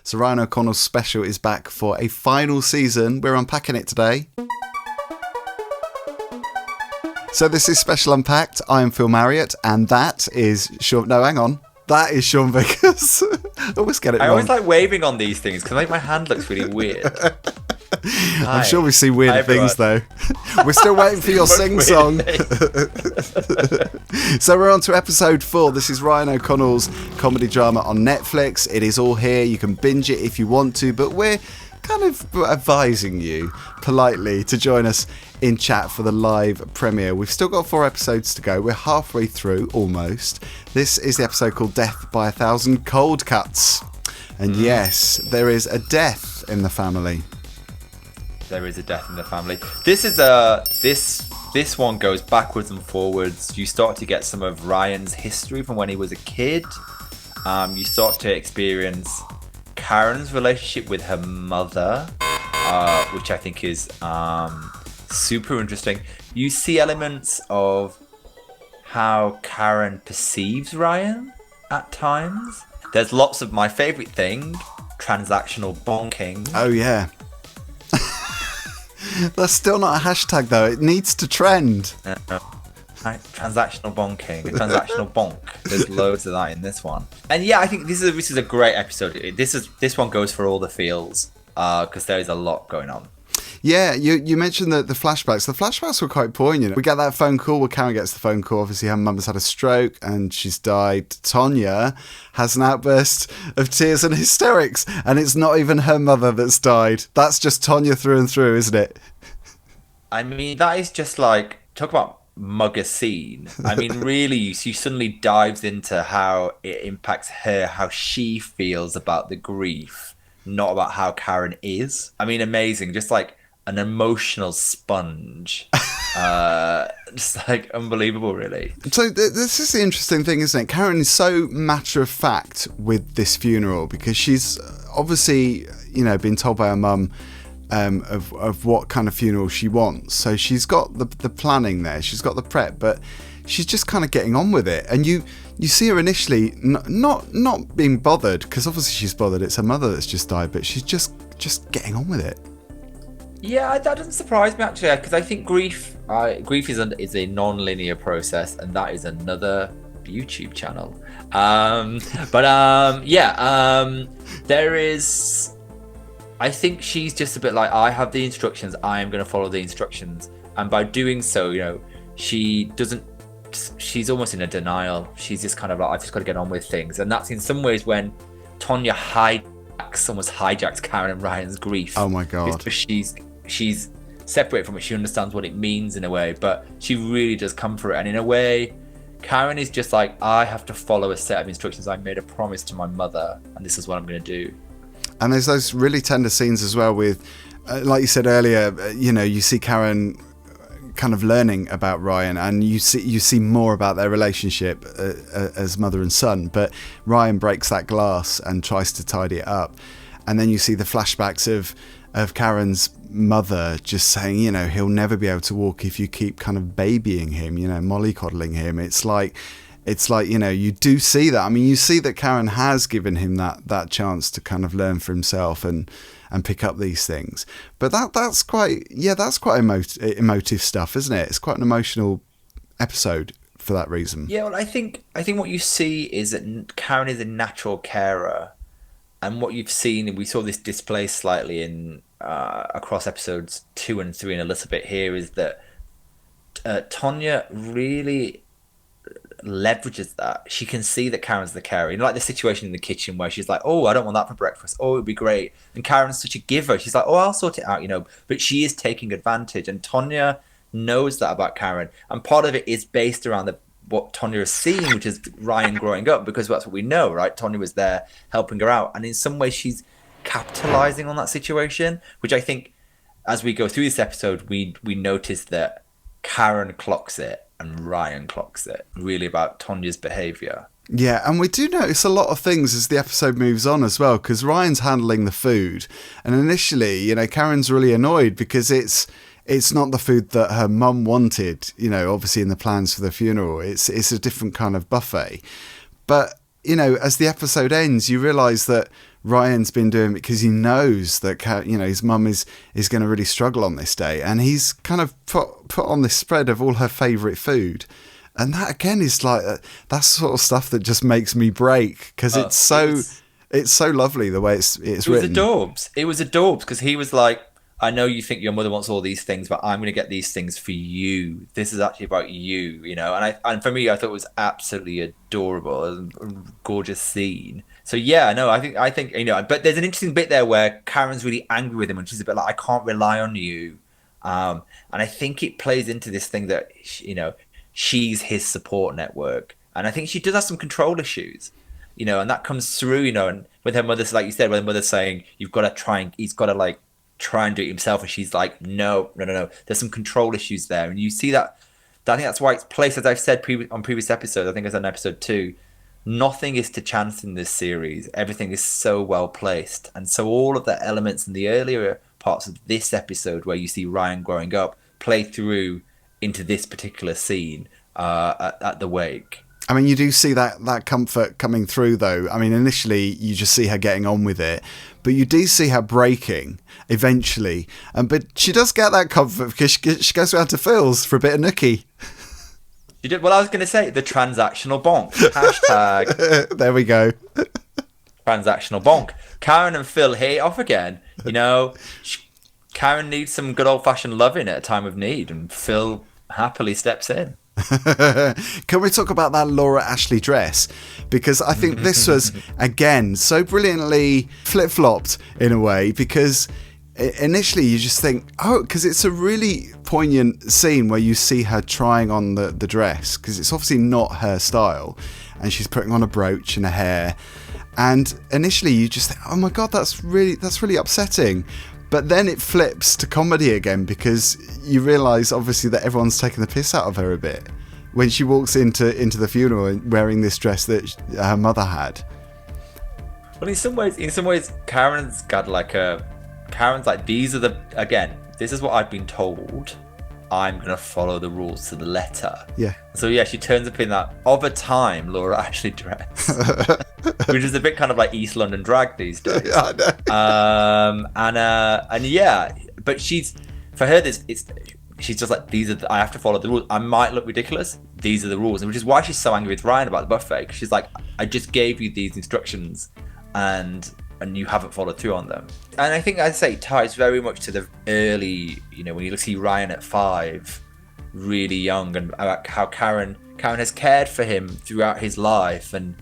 So Ryan O'Connell's special is back for a final season. We're unpacking it today. So this is Special Unpacked. I am Phil Marriott, and that is Sean... No, hang on. That is Sean Vickers. I always get it wrong. I always like waving on these things because my hand looks really weird. I'm sure we see weird things, though. We're still waiting for your sing-song. So we're on to episode 4. This is Ryan O'Connell's comedy drama on Netflix. It is all here. You can binge it if you want to, but we're kind of advising you politely to join us in chat for the live premiere. We've still got 4 episodes to go. We're halfway through, almost. This is the episode called Death by 1,000 Cold Cuts. And yes, there is a death in the family. There is a death in the family. This is this one goes backwards and forwards. You start to get some of Ryan's history from when he was a kid. You start to experience Karen's relationship with her mother, which I think is super interesting. You see elements of how Karen perceives Ryan at times. There's lots of my favourite thing, transactional bonking. Oh, yeah. That's still not a hashtag, though. It needs to trend. Transactional bonking, transactional bonk. There's loads of that in this one, and yeah, I think this is a great episode. This one goes for all the feels because there is a lot going on. Yeah, you mentioned the flashbacks. The flashbacks were quite poignant. We get that phone call where Karen gets the phone call. Obviously, her mum has had a stroke and she's died. Tonya has an outburst of tears and hysterics, and it's not even her mother that's died. That's just Tonya through and through, isn't it? I mean, that is just like, talk about mugger scene. I mean, really, she suddenly dives into how it impacts her, how she feels about the grief, not about how Karen is. I mean, amazing. Just like an emotional sponge. Just like unbelievable, really. So this is the interesting thing, isn't it? Karen is so matter of fact with this funeral because she's obviously, been told by her mum of what kind of funeral she wants. So she's got the planning there, she's got the prep, but she's just kind of getting on with it. And you see her initially not being bothered, because obviously she's bothered, it's her mother that's just died, but she's just getting on with it. Yeah, that doesn't surprise me actually, because I think grief is a non-linear process, and that is another YouTube channel. There is, I think she's just a bit like, I have the instructions, I am going to follow the instructions. And by doing so, she's almost in a denial. She's just kind of like, I've just got to get on with things. And that's in some ways when Tonya almost hijacks Karen and Ryan's grief. Oh my God. Because she's separated from it. She understands what it means in a way, but she really does come for it. And in a way, Karen is just like, I have to follow a set of instructions. I made a promise to my mother, and this is what I'm going to do. And there's those really tender scenes as well with, like you said earlier, you see Karen kind of learning about Ryan, and you see more about their relationship as mother and son. But Ryan breaks that glass and tries to tidy it up. And then you see the flashbacks of Karen's mother just saying, he'll never be able to walk if you keep kind of babying him, mollycoddling him. It's like, you do see that. I mean, you see that Karen has given him that chance to kind of learn for himself and pick up these things. But that's quite emotive stuff, isn't it? It's quite an emotional episode for that reason. Yeah, well, I think what you see is that Karen is a natural carer, and what you've seen, and we saw this display slightly in across episodes 2 and 3 and a little bit here, is that Tonya really leverages that. She can see that Karen's the carer. Like the situation in the kitchen where she's like, oh, I don't want that for breakfast. Oh, it'd be great. And Karen's such a giver. She's like, oh, I'll sort it out, But she is taking advantage. And Tonya knows that about Karen. And part of it is based around what Tonya has seen, which is Ryan growing up, because that's what we know, right? Tonya was there helping her out. And in some ways, she's capitalizing on that situation, which I think as we go through this episode, we notice that Karen clocks it and Ryan clocks it, really about Tonya's behaviour. Yeah, and we do notice a lot of things as the episode moves on as well, because Ryan's handling the food, and initially, Karen's really annoyed because it's not the food that her mum wanted, obviously in the plans for the funeral. It's a different kind of buffet. But, as the episode ends, you realise that Ryan's been doing because he knows that his mum is going to really struggle on this day, and he's kind of put on this spread of all her favourite food, and that again is like that's sort of stuff that just makes me break because it's so lovely the way it's written. It was adorbs because he was like, I know you think your mother wants all these things, but I'm going to get these things for you. This is actually about you, And for me, I thought it was absolutely adorable, a gorgeous scene. So yeah, no, I think But there's an interesting bit there where Karen's really angry with him, and she's a bit like, I can't rely on you. And I think it plays into this thing that she's his support network, and I think she does have some control issues, and that comes through, and with her mother, like you said, with her mother saying he's got to try and do it himself, and she's like, no, there's some control issues there, and you see that. I think that's why it's placed, as I've said on previous episodes. I think it's on episode 2. Nothing is to chance in this series. Everything is so well placed, and so all of the elements in the earlier parts of this episode, where you see Ryan growing up, play through into this particular scene at the wake. I mean, you do see that comfort coming through, though. I mean, initially you just see her getting on with it, but you do see her breaking eventually. But she does get that comfort because she goes around to Phil's for a bit of nookie. She did. Well, I was going to say the transactional bonk. Hashtag. There we go. Transactional bonk. Karen and Phil hit it off again. Karen needs some good old-fashioned loving at a time of need, and Phil happily steps in. Can we talk about that Laura Ashley dress? Because I think this was, again, so brilliantly flip-flopped in a way, because initially you just think, because it's a really poignant scene where you see her trying on the dress, because it's obviously not her style, and she's putting on a brooch and a hair, and initially you just think, oh my god, that's really upsetting. But then it flips to comedy again, because you realise obviously that everyone's taking the piss out of her a bit when she walks into the funeral wearing this dress that her mother had. Well, in some ways, Karen's like, this is what I've been told. I'm going to follow the rules to the letter. Yeah. So yeah, she turns up in that of a time Laura Ashley dress, which is a bit kind of like East London drag these days. Yeah, I know. And yeah, but she's just like, I have to follow the rules. I might look ridiculous. These are the rules, and which is why she's so angry with Ryan about the buffet. 'Cause she's like, I just gave you these instructions, and you haven't followed through on them. And I think, as I say, it ties very much to the early, when you see Ryan at 5, really young, and how Karen has cared for him throughout his life. And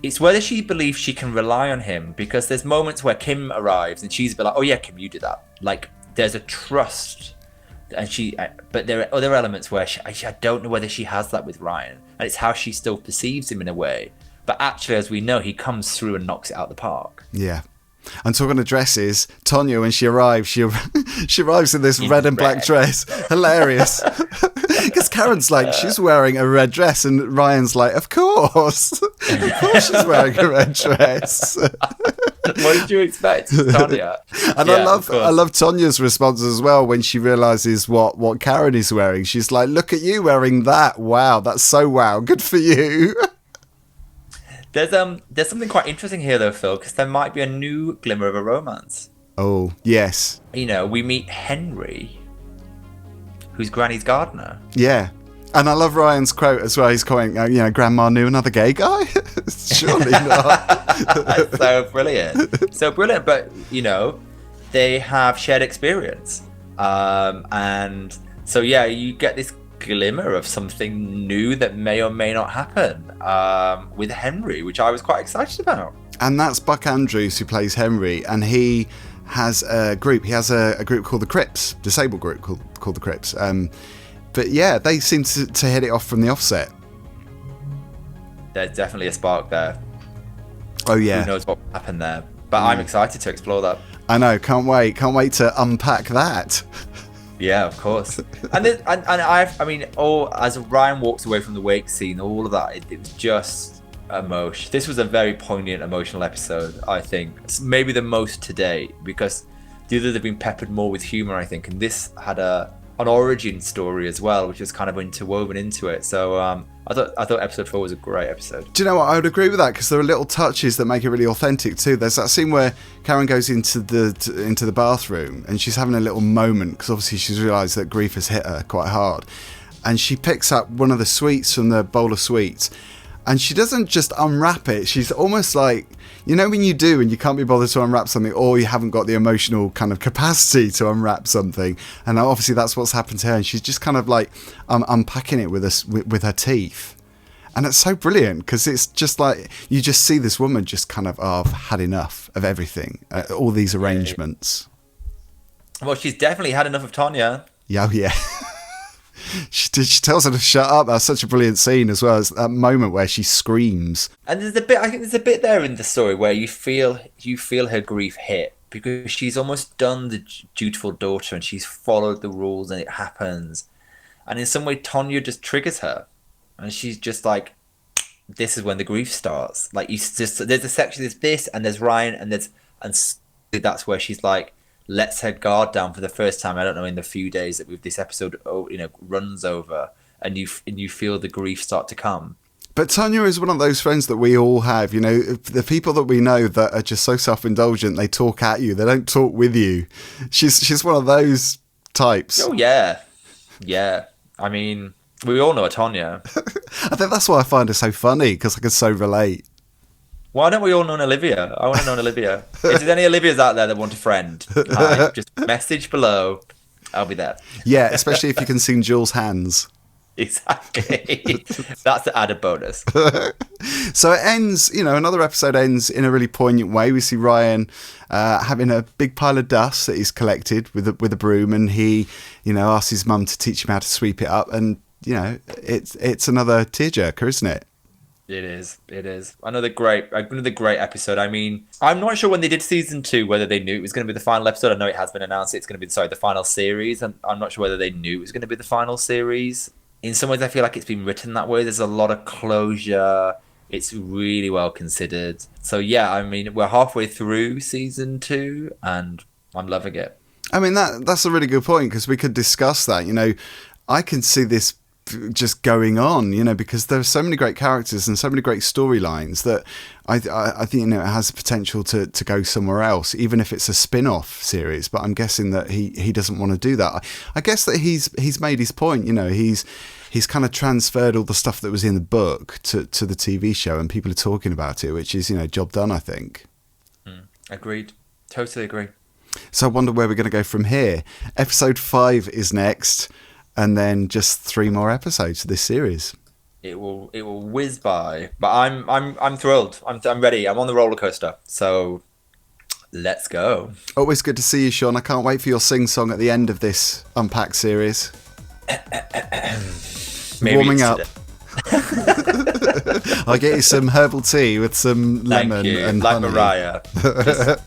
it's whether she believes she can rely on him, because there's moments where Kim arrives and she's a bit like, oh yeah, Kim, you do that. Like, there's a trust, but there are other elements where I don't know whether she has that with Ryan, and it's how she still perceives him in a way. But actually, as we know, he comes through and knocks it out of the park. Yeah. And talking of dresses, Tonya, when she arrives, she arrives in this red and black dress. Hilarious. Because Karen's like, she's wearing a red dress, and Ryan's like, of course. Of course she's wearing a red dress. What did you expect, Tonya? And I love Tonya's response as well when she realises what Karen is wearing. She's like, look at you wearing that. Wow, that's so wow. Good for you. There's something quite interesting here, though, Phil, because there might be a new glimmer of a romance. Oh, yes. We meet Henry, who's Granny's gardener. Yeah. And I love Ryan's quote as well. He's calling, Grandma knew another gay guy? Surely not. So brilliant. So brilliant. But, they have shared experience. And so, yeah, you get this glimmer of something new that may or may not happen with Henry, which I was quite excited about. And that's Buck Andrews who plays Henry, and he has a group. He has a group called the Crips, disabled group called the Crips. But yeah, they seem to hit it off from the offset. There's definitely a spark there. Oh yeah. Who knows what will happen there? But I'm excited to explore that. I know. Can't wait to unpack that. Yeah, of course. And as Ryan walks away from the wake scene, all of that, it was just emotion. This was a very poignant, emotional episode, I think. It's maybe the most to date, because the others have been peppered more with humour, I think, and this had a an origin story as well, which is kind of interwoven into it. So I thought episode 4 was a great episode. Do you know what? I would agree with that, because there are little touches that make it really authentic too. There's that scene where Karen goes into the bathroom and she's having a little moment, because obviously she's realised that grief has hit her quite hard, and she picks up one of the sweets from the bowl of sweets, and she doesn't just unwrap it. She's almost like, you know, when you do and you can't be bothered to unwrap something, or you haven't got the emotional kind of capacity to unwrap something, and obviously that's what's happened to her, and she's just kind of like unpacking it with her teeth. And it's so brilliant, because it's just like, you just see this woman just kind of, I've had enough of everything, all these arrangements. Well, she's definitely had enough of Tonya. Yeah, yeah. She tells her to shut up. That's such a brilliant scene as well, as that moment where she screams. And I think there's a bit there in the story where you feel her grief hit, because she's almost done the dutiful daughter and she's followed the rules and it happens. And in some way, Tonya just triggers her. And she's just like, this is when the grief starts. Like, there's a section, there's this, and there's Ryan, and that's where she's like, lets her guard down for the first time, I don't know, in the few days that this episode, runs over, and you feel the grief start to come. But Tonya is one of those friends that we all have, you know, the people that we know that are just so self-indulgent, they talk at you, they don't talk with you. She's one of those types. Oh, yeah. Yeah. I mean, we all know a Tonya. I think that's why I find her so funny, because I can so relate. Why don't we all know an Olivia? I want to know an Olivia. If there's any Olivias out there that want a friend, just message below. I'll be there. Yeah, especially if you can sing Jules' hands. Exactly. That's the added bonus. So it ends, another episode ends in a really poignant way. We see Ryan having a big pile of dust that he's collected with a broom, and he, asks his mum to teach him how to sweep it up. And, it's another tearjerker, isn't it? It is. Another great episode. I mean, I'm not sure when they did season 2 whether they knew it was going to be the final episode. I know it has been announced it's going to be the final series, and I'm not sure whether they knew it was going to be the final series. In some ways, I feel like it's been written that way. There's a lot of closure. It's really well considered. So yeah, I mean, we're halfway through season 2, and I'm loving it. I mean, that's a really good point, because we could discuss that. I can see this just going on, because there are so many great characters and so many great storylines that I think it has the potential to go somewhere else, even if it's a spin-off series. But I'm guessing that he doesn't want to do that. I guess that he's made his point. He's kind of transferred all the stuff that was in the book to the TV show, and people are talking about it, which is job done, I think. Agreed. Totally agree. So I wonder where we're going to go from here. Episode 5 is next. And then just 3 more episodes of this series. It will whiz by, but I'm thrilled. I'm ready. I'm on the roller coaster. So let's go. Always good to see you, Sean. I can't wait for your sing song at the end of this Unpacked series. Warming up. I'll get you some herbal tea with some lemon and like honey. Mariah. Just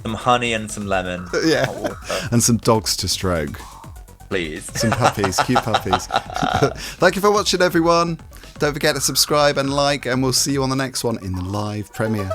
some honey and some lemon. Yeah, and some dogs to stroke. Please. Some puppies, cute puppies. Thank you for watching, everyone. Don't forget to subscribe and like, and we'll see you on the next one in the live premiere.